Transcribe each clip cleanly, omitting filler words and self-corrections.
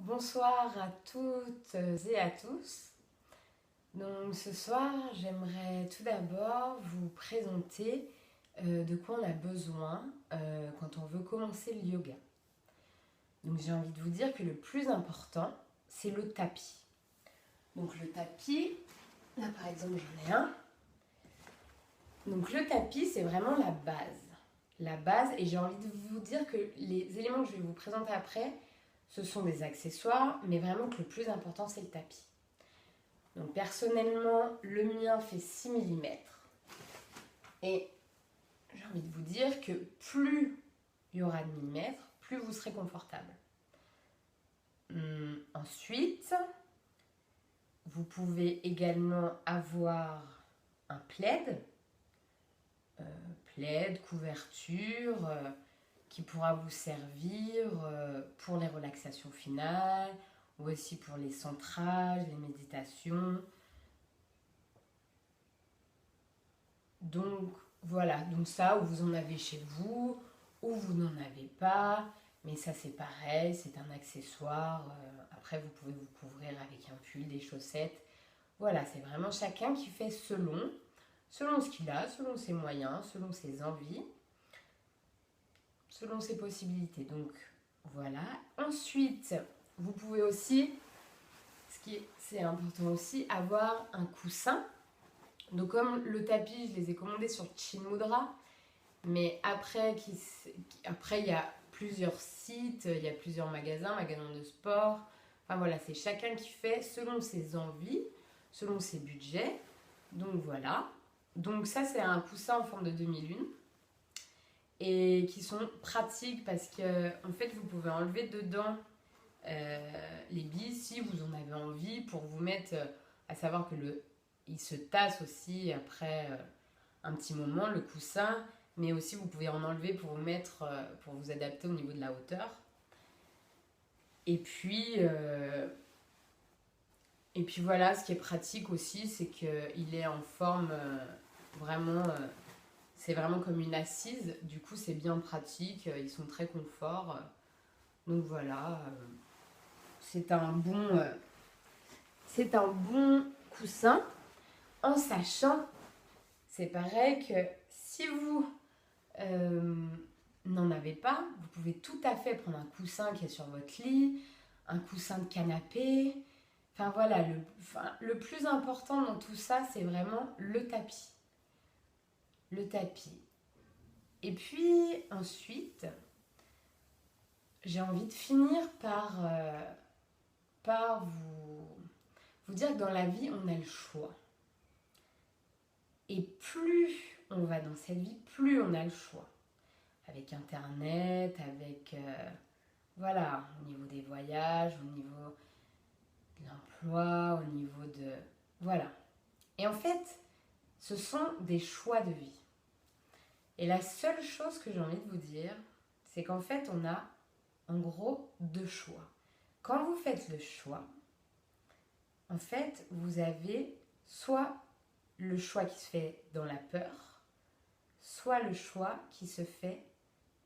Bonsoir à toutes et à tous. Donc ce soir, j'aimerais tout d'abord vous présenter de quoi on a besoin quand on veut commencer le yoga. Donc j'ai envie de vous dire que le plus important, c'est le tapis. Donc le tapis, là par exemple j'en ai un. Donc le tapis, c'est vraiment la base. La base, et j'ai envie de vous dire que les éléments que je vais vous présenter après, ce sont des accessoires, mais vraiment que le plus important, c'est le tapis. Donc personnellement, le mien fait 6 mm. Et j'ai envie de vous dire que plus il y aura de millimètres, plus vous serez confortable. Ensuite, vous pouvez également avoir un plaid, couverture, qui pourra vous servir pour les relaxations finales, ou aussi pour les centrages, les méditations. Donc voilà, donc ça, ou vous en avez chez vous, ou vous n'en avez pas, mais ça c'est pareil, c'est un accessoire. Après, vous pouvez vous couvrir avec un pull, des chaussettes. Voilà, c'est vraiment chacun qui fait selon ce qu'il a, selon ses moyens, selon ses envies, selon ses possibilités. Donc voilà. Ensuite, vous pouvez aussi, c'est important aussi, avoir un coussin. Donc comme le tapis, je les ai commandés sur Chinmudra, mais après, il y a plusieurs sites, il y a plusieurs magasins de sport. Enfin voilà, c'est chacun qui fait selon ses envies, selon ses budgets. Donc voilà. Donc ça, c'est un coussin en forme de demi-lune et qui sont pratiques parce que en fait, vous pouvez enlever dedans les billes si vous en avez envie pour vous mettre, à savoir que il se tasse aussi après un petit moment le coussin, mais aussi vous pouvez en enlever pour vous mettre, pour vous adapter au niveau de la hauteur. Et puis, euh, et puis voilà, ce qui est pratique aussi, c'est qu'il est en forme vraiment, c'est vraiment comme une assise. Du coup, c'est bien pratique, ils sont très confort. Donc voilà, c'est un bon coussin, en sachant, c'est pareil que si vous n'en avez pas, vous pouvez tout à fait prendre un coussin qui est sur votre lit, un coussin de canapé. Enfin voilà, le plus important dans tout ça, c'est vraiment le tapis. Le tapis. Et puis ensuite, j'ai envie de finir par vous dire que dans la vie, on a le choix. Et plus on va dans cette vie, plus on a le choix. Avec Internet, avec... voilà, au niveau des voyages, au niveau de l'emploi, au niveau de... Voilà. Et en fait, ce sont des choix de vie. Et la seule chose que j'ai envie de vous dire, c'est qu'en fait, on a en gros deux choix. Quand vous faites le choix, en fait, vous avez soit le choix qui se fait dans la peur, soit le choix qui se fait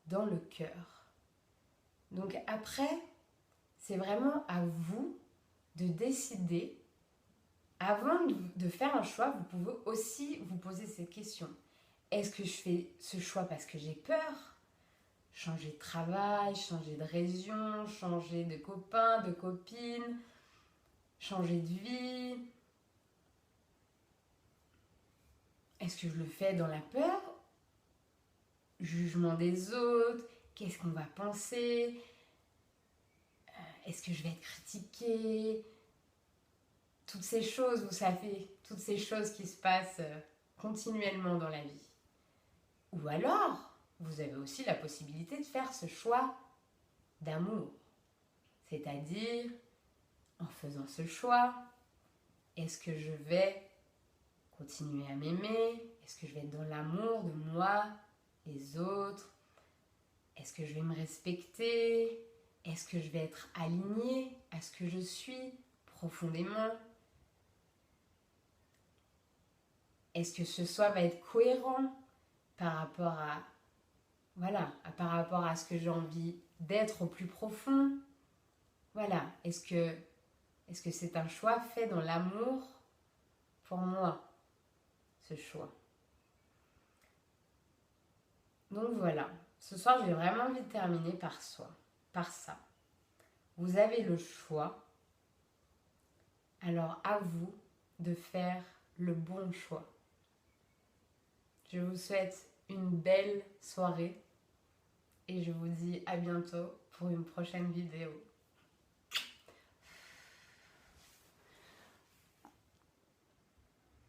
dans le cœur. Donc après, c'est vraiment à vous de décider. Avant de faire un choix, vous pouvez aussi vous poser cette question. Est-ce que je fais ce choix parce que j'ai peur ? Changer de travail, changer de région, changer de copain, de copine, changer de vie. Est-ce que je le fais dans la peur ? Jugement des autres, qu'est-ce qu'on va penser ? Est-ce que je vais être critiquée ? Toutes ces choses, vous savez, toutes ces choses qui se passent continuellement dans la vie. Ou alors, vous avez aussi la possibilité de faire ce choix d'amour. C'est-à-dire, en faisant ce choix, est-ce que je vais continuer à m'aimer ? Est-ce que je vais être dans l'amour de moi, les autres ? Est-ce que je vais me respecter ? Est-ce que je vais être alignée à ce que je suis profondément ? Est-ce que ce choix va être cohérent par rapport à, voilà, par rapport à ce que j'ai envie d'être au plus profond ? voilà, est-ce que c'est un choix fait dans l'amour pour moi, ce choix? Donc voilà, ce soir j'ai vraiment envie de terminer par ça. Vous avez le choix, alors à vous de faire le bon choix. Je vous souhaite une belle soirée et je vous dis à bientôt pour une prochaine vidéo.